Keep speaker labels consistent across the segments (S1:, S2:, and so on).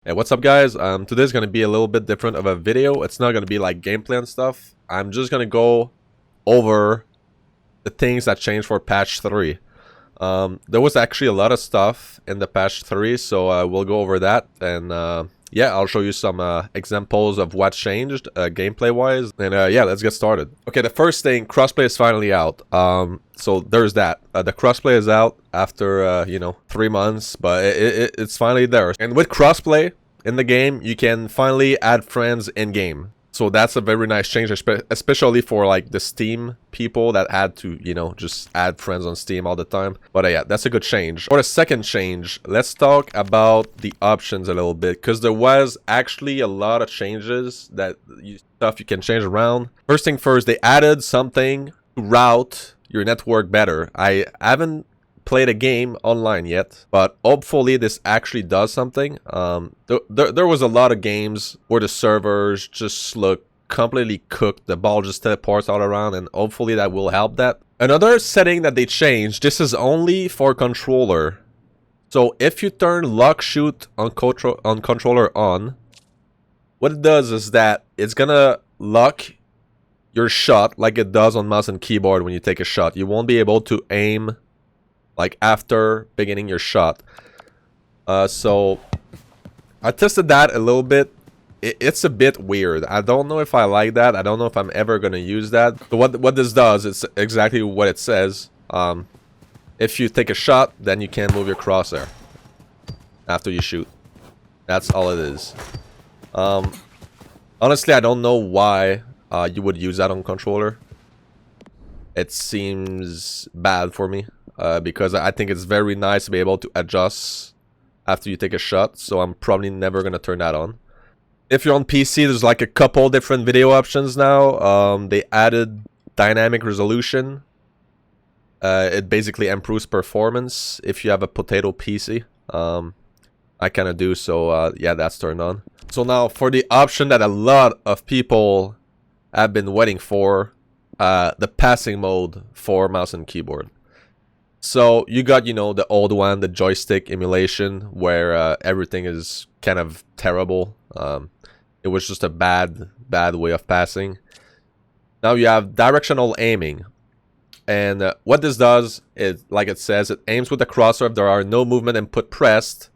S1: Hey, what's up guys? Today's gonna be a little bit different of a video. It's not gonna be like gameplay and stuff. I'm just gonna go over the things that changed for patch 3. There was actually a lot of stuff in the patch 3, so we'll go over that. And yeah, I'll show you some examples of what changed gameplay wise. And yeah, let's get started. Okay, the first thing, crossplay is finally out. So there's that. The crossplay is out after 3 months, but it's finally there. And with crossplay in the game, you can finally add friends in game. So that's a very nice change, especially for like the Steam people that had to, just add friends on Steam all the time. But yeah, that's a good change. For the second change, let's talk about the options a little bit, because there was actually a lot of changes that stuff you can change around. First thing first, they added something to route your network better. I haven't played a game online yet, but hopefully this actually does something. There was a lot of games where the servers just look completely cooked, the ball just teleports all around, and hopefully that will help that. Another setting that they changed, this is only for controller. So if you turn lock shoot on controller on, what it does is that it's gonna lock your shot like it does on mouse and keyboard. When you take a shot, you won't be able to aim like after beginning your shot. So I tested that a little bit. It's a bit weird. I don't know if I like that. I don't know if I'm ever gonna use that. So what this does, it's exactly what it says. If you take a shot, then you can't move your crosshair after you shoot. That's all it is. Honestly, I don't know why you would use that on controller. It seems bad for me. Because I think it's very nice to be able to adjust after you take a shot, so I'm probably never gonna turn that on. If you're on PC, there's like a couple different video options now. They added dynamic resolution. It basically improves performance if you have a potato PC. I kind of do, so yeah, that's turned on. So now for the option that a lot of people have been waiting for, the passing mode for mouse and keyboard. So you got, the old one, the joystick emulation, where everything is kind of terrible. It was just a bad way of passing. Now you have directional aiming. And what this does is, like it says, it aims with the crosshair if there are no movement input pressed,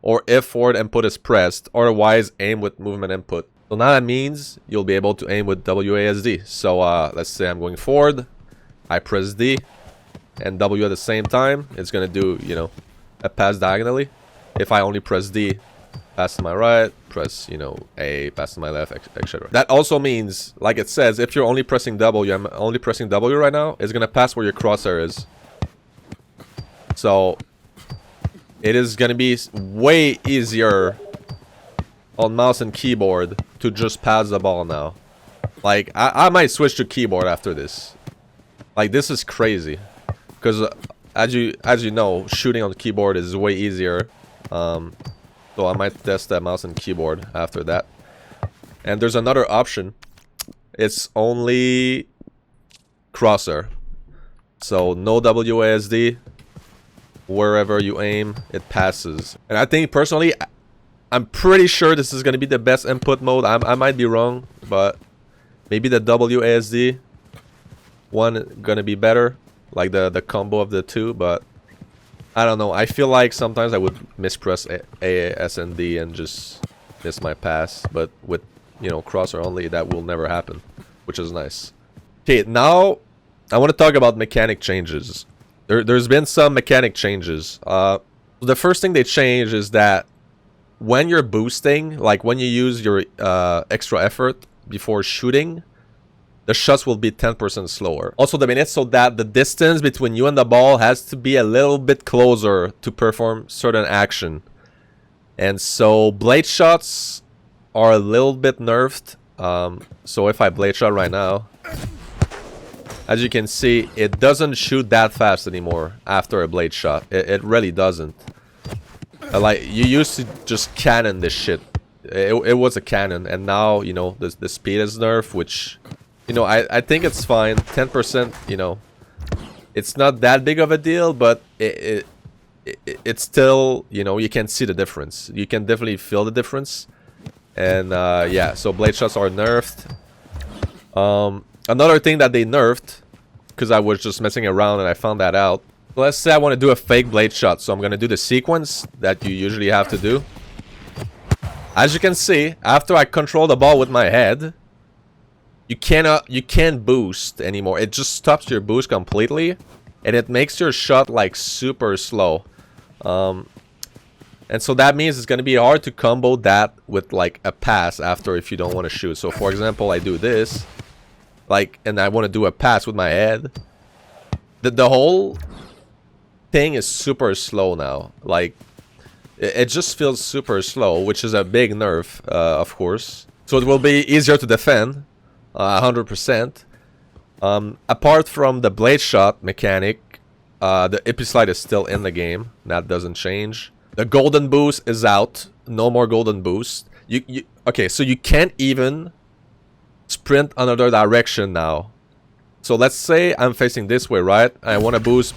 S1: or if forward input is pressed. Otherwise, aim with movement input. So now that means you'll be able to aim with WASD. So let's say I'm going forward, I press D, and W at the same time. It's gonna do, a pass diagonally. If I only press D, pass to my right, press, A, pass to my left, etc. That also means, like it says, if you're only pressing W, I'm only pressing W right now, it's gonna pass where your crosshair is. So it is gonna be way easier on mouse and keyboard to just pass the ball now. Like, I might switch to keyboard after this. Like, this is crazy. Because as you know, shooting on the keyboard is way easier. So I might test that mouse and keyboard after that. And there's another option. It's only crosshair. So no WASD. Wherever you aim, it passes. And I think personally, I'm pretty sure this is going to be the best input mode. I might be wrong, but maybe the WASD one gonna be better. Like the combo of the two, but I don't know. I feel like sometimes I would mispress A, S, and D and just miss my pass. But with, crosshair only, that will never happen, which is nice. Okay, now I want to talk about mechanic changes. There's been some mechanic changes. The first thing they changed is that when you're boosting, like when you use your extra effort before shooting, the shots will be 10% slower. Also, they made it so that the distance between you and the ball has to be a little bit closer to perform certain action. And so blade shots are a little bit nerfed. So if I blade shot right now, as you can see, it doesn't shoot that fast anymore after a blade shot. It really doesn't. Like, you used to just cannon this shit. It was a cannon, and now, the speed is nerfed, which... I think it's fine. 10%, it's not that big of a deal, but it's still, you know, you can see the difference. You can definitely feel the difference. And yeah, so blade shots are nerfed. Another thing that they nerfed, because I was just messing around and I found that out. Let's say I want to do a fake blade shot, so I'm going to do the sequence that you usually have to do. As you can see, after I control the ball with my head, you can't boost anymore. It just stops your boost completely, and it makes your shot like super slow. And so that means it's going to be hard to combo that with like a pass after if you don't want to shoot. So for example, I do this, like, and I want to do a pass with my head. The whole thing is super slow now. Like, it just feels super slow, which is a big nerf, of course. So it will be easier to defend, 100%. Apart from the blade shot mechanic, the Ippy slide is still in the game. That doesn't change. The golden boost is out. No more golden boost. Okay, so you can't even sprint another direction now. So let's say I'm facing this way, right? I want to boost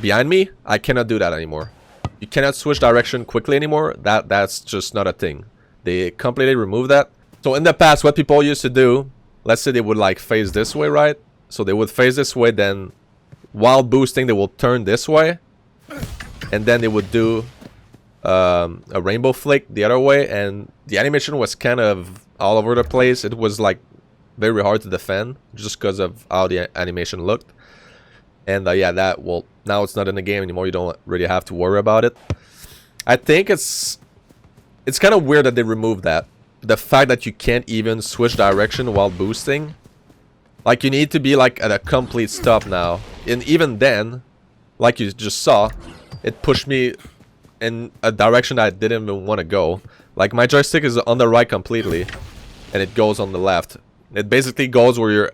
S1: behind me. I cannot do that anymore. You cannot switch direction quickly anymore. That's just not a thing. They completely removed that. So in the past, what people used to do, let's say they would like face this way, right? So they would face this way, then while boosting, they will turn this way. And then they would do a rainbow flick the other way, and the animation was kind of all over the place. It was like very hard to defend just because of how the animation looked. And yeah, that, well, now it's not in the game anymore. You don't really have to worry about it. I think it's kind of weird that they removed that. The fact that you can't even switch direction while boosting. Like, you need to be like at a complete stop now. And even then, like you just saw, it pushed me in a direction that I didn't even want to go. Like, my joystick is on the right completely, and it goes on the left. It basically goes where your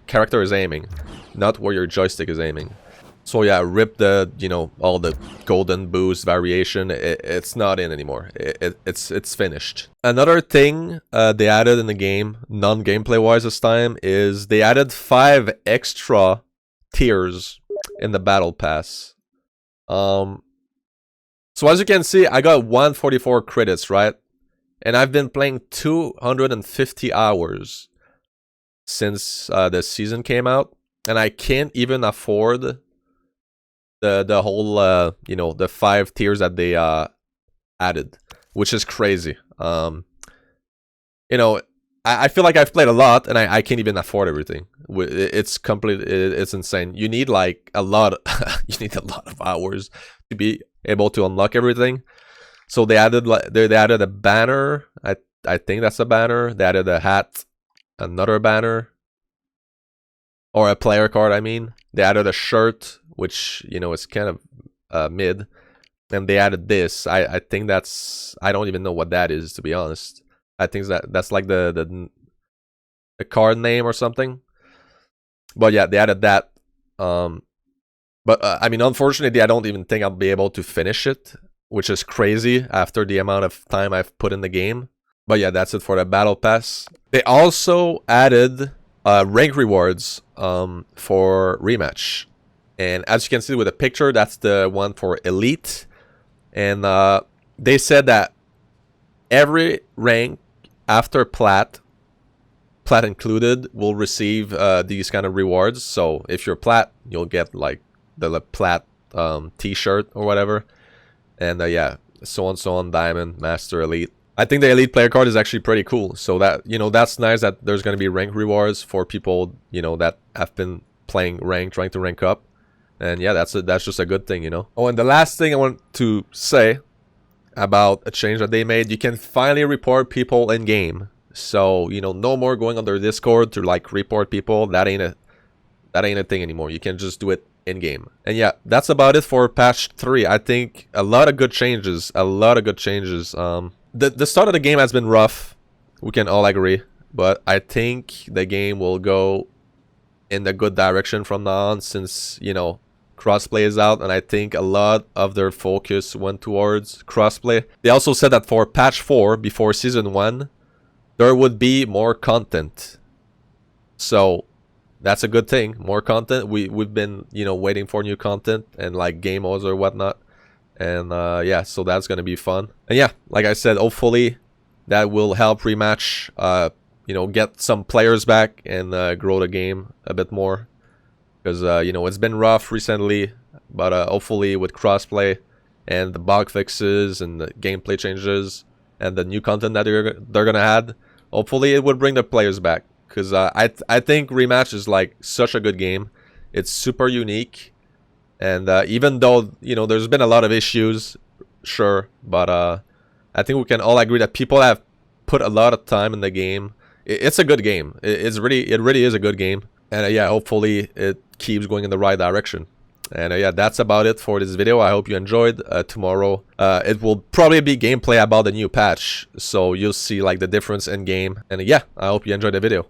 S1: character is aiming, not where your joystick is aiming. So yeah, rip the, you know, all the golden boost variation. It's not in anymore. It's finished. Another thing they added in the game, non-gameplay wise this time, is they added 5 extra tiers in the battle pass. So as you can see, I got 144 credits, right? And I've been playing 250 hours since the season came out, and I can't even afford the whole you know, the 5 tiers that they added, which is crazy. You know, I feel like I've played a lot, and I can't even afford everything. It's it's insane. You need like a lot. You need a lot of hours to be able to unlock everything. So they added they added a banner. I think that's a banner. They added a hat, another banner, or a player card. I mean, they added a shirt, which, you know, is kind of mid, and they added this. I think that's, I don't even know what that is, to be honest. I think that's like the card name or something. But yeah, they added that. But I mean, unfortunately, I don't even think I'll be able to finish it, which is crazy after the amount of time I've put in the game. But yeah, that's it for the battle pass. They also added rank rewards for Rematch. And as you can see with the picture, that's the one for Elite. And they said that every rank after Plat included, will receive these kind of rewards. So if you're Plat, you'll get like the Plat t-shirt or whatever. And yeah, so on, Diamond, Master, Elite. I think the Elite player card is actually pretty cool. So that, you know, that's nice that there's going to be rank rewards for people, you know, that have been playing ranked, trying to rank up. And yeah, that's just a good thing, you know. Oh, and the last thing I want to say about a change that they made, you can finally report people in game. So, you know, no more going on their Discord to like report people. That ain't a thing anymore. You can just do it in game. And yeah, that's about it for patch 3. I think a lot of good changes. The start of the game has been rough. We can all agree. But I think the game will go in the good direction from now on, since, you know, crossplay is out, and I think a lot of their focus went towards crossplay. They also said that for patch 4, before season 1, there would be more content. So that's a good thing. More content. We've been, you know, waiting for new content and like game modes or whatnot. And yeah, so that's gonna be fun. And yeah, like I said, hopefully that will help Rematch you know, get some players back and grow the game a bit more, because you know, it's been rough recently, but hopefully with crossplay and the bug fixes and the gameplay changes and the new content that they're gonna add, hopefully it would bring the players back, because I think Rematch is like such a good game. It's super unique, and even though, you know, there's been a lot of issues, sure, but I think we can all agree that people have put a lot of time in the game. It's a good game. It really is a good game. And yeah, hopefully it keeps going in the right direction. And yeah, that's about it for this video. I hope you enjoyed. Tomorrow it will probably be gameplay about the new patch, so you'll see like the difference in game. And yeah, I hope you enjoyed the video.